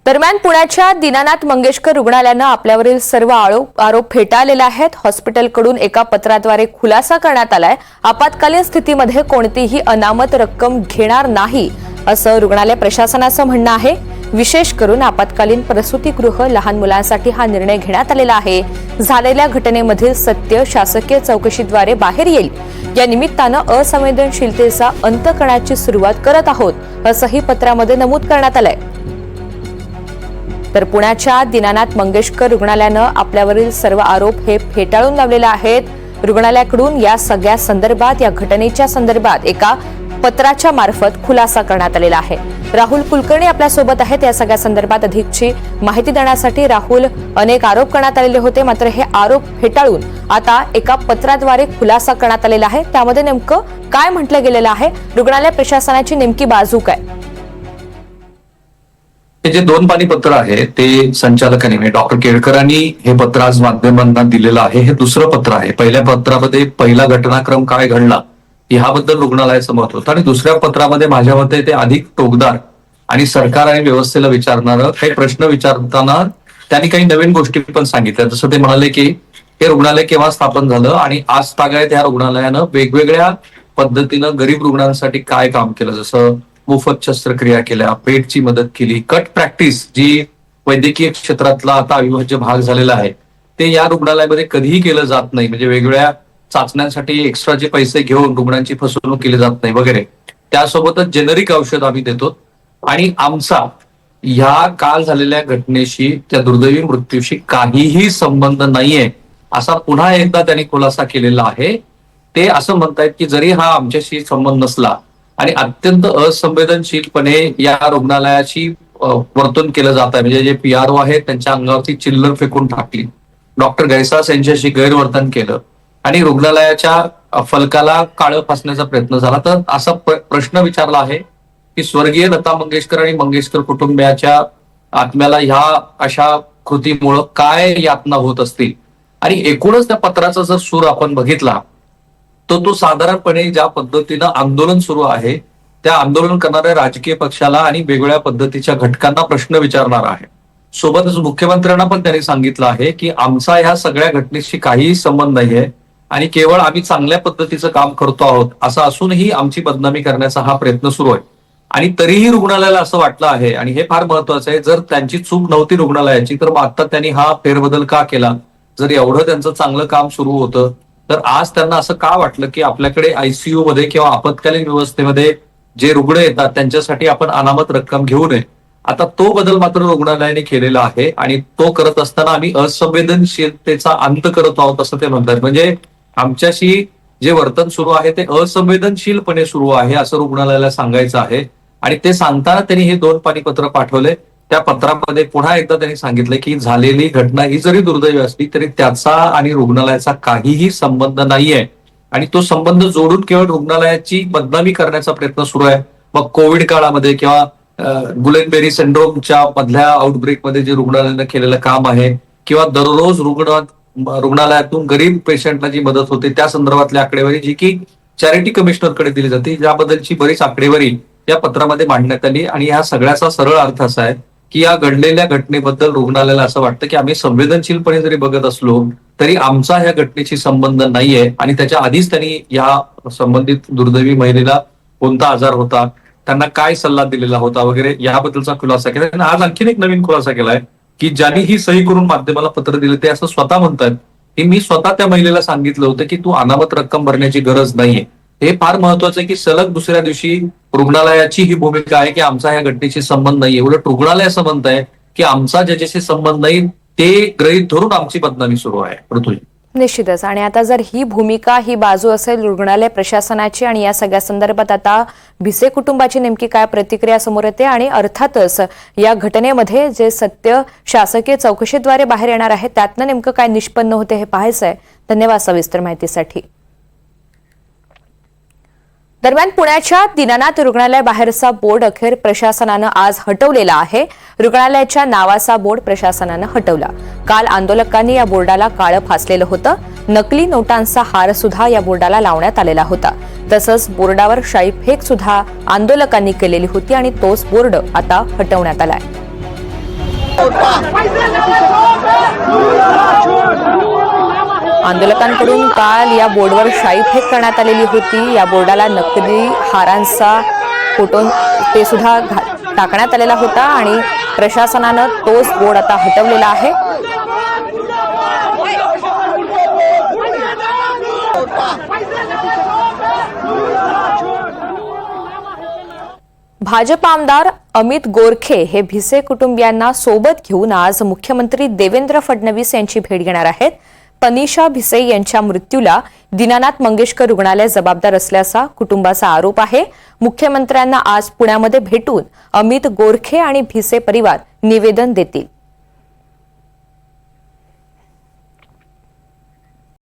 दरम्यान पुण्याच्या दीनानाथ मंगेशकर रुग्णालयानं आपल्यावरील सर्व आरोप फेटाळलेले आहेत। हॉस्पिटलकडून एका पत्राद्वारे खुलासा करण्यात आलाय, आपत्कालीन स्थितीमध्ये कोणतीही अनामत रक्कम घेणार नाही असं रुग्णालय प्रशासनाचं म्हणणं आहे। विशेष करून आपत्कालीन प्रसूतीगृह लहान मुलांसाठी हा निर्णय घेण्यात आलेला आहे। झालेल्या घटनेमधील सत्य शासकीय चौकशीद्वारे बाहेर येईल, या निमित्तानं असंवेदनशीलतेचा अंत करण्याची सुरुवात करत आहोत असंही पत्रामध्ये नमूद करण्यात आलंय। तर पुण्याच्या दीनानाथ मंगेशकर रुग्णालयानं आपल्यावरील सर्व आरोप हे फेटाळून लावलेले आहेत। रुग्णालयाकडून या सगळ्या संदर्भात, या घटनेच्या संदर्भात एका पत्राच्या मार्फत खुलासा करण्यात आलेला आहे। राहुल कुलकर्णी आपल्या सोबत आहेत। या सगळ्या संदर्भात अधिकची माहिती देण्यासाठी राहुल, अनेक आरोप करण्यात आलेले होते, मात्र हे आरोप फेटाळून आता एका पत्राद्वारे खुलासा करण्यात आलेला आहे। त्यामध्ये नेमकं काय म्हटलं गेलेलं आहे, रुग्णालय प्रशासनाची नेमकी बाजू काय? हे जे 2 पानी पत्र आहे ते संचालकांनी म्हणजे डॉक्टर केळकरांनी हे पत्र आज माध्यमांना दिलेलं आहे। हे दुसरं पत्र आहे। पहिल्या पत्रामध्ये पहिला घटनाक्रम काय घडला याबद्दल रुग्णालयाचं मत होतं आणि दुसऱ्या पत्रामध्ये माझ्या मते ते अधिक टोकदार आणि सरकार आणि व्यवस्थेला विचारणारं काही प्रश्न विचारताना त्यांनी काही नवीन गोष्टी पण सांगितल्या। जसं ते म्हणाले की हे रुग्णालय केव्हा स्थापन झालं आणि आज तागायत या रुग्णालयानं वेगवेगळ्या पद्धतीनं गरीब रुग्णांसाठी काय काम केलं, जसं मोफत शस्त्रक्रिया केल्या, पेटची मदत केली, कट प्रॅक्टिस जी वैद्यकीय क्षेत्रातला आता अविभाज्य भाग झालेला आहे ते या रुग्णालयामध्ये कधीही केलं जात नाही। म्हणजे वेगवेगळ्या चाचण्यांसाठी एक्स्ट्राचे पैसे घेऊन रुग्णांची फसवणूक केली जात नाही वगैरे। त्यासोबतच जेनरिक औषध आम्ही देतो आणि आमचा ह्या काल झालेल्या घटनेशी, त्या दुर्दैवी मृत्यूशी काहीही संबंध नाहीये असा पुन्हा एकदा त्यांनी खुलासा केलेला आहे। ते असं म्हणतायत की जरी हा आमच्याशी संबंध नसला आणि अत्यंत असंवेदनशीलपणे या रुग्णालयाची वर्तन केलं जात आहे, म्हणजे जे PRO आहेत त्यांच्या अंगावरती चिल्लर फेकून टाकली, डॉक्टर गैसास यांच्याशी गैरवर्तन केलं आणि रुग्णालयाच्या फलकाला काळं फासण्याचा प्रयत्न झाला। तर असा प्रश्न विचारला आहे की स्वर्गीय लता मंगेशकर आणि मंगेशकर कुटुंबियाच्या आत्म्याला ह्या अशा कृतीमुळं काय यातना होत असतील। आणि एकूणच त्या पत्राचा जर सूर आपण बघितला तो साधारणपणे ज्या पद्धतीनं आंदोलन सुरू आहे त्या आंदोलन करणाऱ्या राजकीय पक्षाला आणि वेगवेगळ्या पद्धतीच्या घटकांना प्रश्न विचारणार आहे। सोबतच मुख्यमंत्र्यांना पण त्यांनी सांगितलं आहे की आमचा ह्या सगळ्या घटनेशी काहीही संबंध नाहीये आणि केवळ आम्ही चांगल्या पद्धतीचं काम करतो आहोत असं असूनही आमची बदनामी करण्याचा हा प्रयत्न सुरू आहे। आणि तरीही रुग्णालयाला असं वाटलं आहे आणि हे फार महत्वाचं आहे, जर त्यांची चूक नव्हती रुग्णालयाची तर मग आता त्यांनी हा फेरबदल का केला? जर एवढं त्यांचं चांगलं काम सुरू होतं तर आज त्यांना असं का वाटलं की आपल्याकडे ICU मध्ये किंवा आपत्कालीन व्यवस्थेमध्ये जे रुग्ण येतात त्यांच्यासाठी आपण अनामत रक्कम घेऊ नये? आता तो बदल मात्र रुग्णालयाने केलेला आहे आणि तो करत असताना आम्ही असंवेदनशीलतेचा अंत करत आहोत असं ते म्हणतात। म्हणजे आमच्याशी जे वर्तन सुरू आहे ते असंवेदनशीलपणे सुरू आहे असं रुग्णालयाला सांगायचं आहे। आणि ते सांगताना त्यांनी हे 2 पानी पत्र पाठवले। त्या पत्रामध्ये पुन्हा एकदा त्यांनी सांगितलं की झालेली घटना ही जरी दुर्दैवी असली तरी त्याचा आणि रुग्णालयाचा काहीही संबंध नाहीये आणि तो संबंध जोडून केवळ रुग्णालयाची बदनामी करण्याचा प्रयत्न सुरू आहे। मग कोविड काळामध्ये किंवा गुलेनबेरी सिंड्रोमच्या मधल्या आउटब्रेकमध्ये जे रुग्णालयानं केलेलं काम आहे किंवा दररोज रुग्णालयातून गरीब पेशंटला जी मदत होते त्या संदर्भातली आकडेवारी जी की चॅरिटी कमिशनरकडे दिली जाते, याबद्दलची बरीच आकडेवारी या पत्रामध्ये मांडण्यात आली। आणि ह्या सगळ्याचा सरळ अर्थ असा आहे की या घडलेल्या घटनेबद्दल रुग्णालयाला असं वाटतं की आम्ही संवेदनशीलपणे जरी बघत असलो तरी आमचा ह्या घटनेशी संबंध नाहीये आणि त्याच्या आधीच त्यांनी या संबंधित दुर्दैवी महिलेला कोणता आजार होता, त्यांना काय सल्ला दिलेला होता वगैरे याबद्दलचा खुलासा केला। आणि आज आणखीन एक नवीन खुलासा केलाय की ज्यांनी ही सही करून माध्यमाला पत्र दिले ते असं स्वतः म्हणतात की मी स्वतः त्या महिलेला सांगितलं होतं की तू अनामत रक्कम भरण्याची गरज नाहीये। हे फार महत्वाचं आहे की सलग दुसऱ्या दिवशी रुग्णालयाची ही भूमिका आहे की आमचा या घटनेशी संबंध नाहीये, उलट रुग्णालय असं म्हणत आहे की आमचा ज्याच्याशी संबंध नाही ते गृहीत धरून आमची बदनामी सुरू आहे। पृथ्वी निश्चितच। आणि आता जर ही भूमिका, ही बाजू असेल रुग्णालय प्रशासनाची आणि या सगळ्या संदर्भात आता भिसे कुटुंबाची नेमकी काय प्रतिक्रिया समोर येते आणि अर्थातच या घटनेमध्ये जे सत्य शासकीय चौकशीद्वारे बाहेर येणार आहे त्यातनं नेमकं काय निष्पन्न होते हे पाहायचंय। धन्यवाद सविस्तर माहितीसाठी। दरम्यान पुण्याच्या दीनानाथ रुग्णालयाबाहेरचा बोर्ड अखेर प्रशासनानं आज हटवलेला आहे। रुग्णालयाच्या नावाचा बोर्ड प्रशासनानं हटवला। काल आंदोलकांनी या बोर्डाला काळं फासलेलं होतं। नकली नोटांचा हार सुद्धा या बोर्डाला लावण्यात आलेला होता। तसंच बोर्डावर शाईफेक सुद्धा आंदोलकांनी केलेली होती आणि तोच बोर्ड आता हटवण्यात आलाय। आंदोलकांकडून काल या बोर्डवर शाई फेक करण्यात आलेली होती. या बोर्डाला नकली हारांचा फोटो ते सुद्धा टाकण्यात आलेला होता आणि प्रशासनानं तोच बोर्ड आता हटवलेला आहे. भाजप आमदार अमित गोरखे हे भिसे कुटुंबियांना सोबत घेऊन आज मुख्यमंत्री देवेंद्र फडणवीस यांची भेट घेणार आहेत. तनिषा भिसे यांच्या मृत्यूला दीनानाथ मंगेशकर रुग्णालय जबाबदार असल्याचा कुटुंबाचा आरोप आहे. मुख्यमंत्र्यांना आज पुण्यामध्ये भेटून अमित गोरखे आणि भिसे परिवार निवेदन देतील.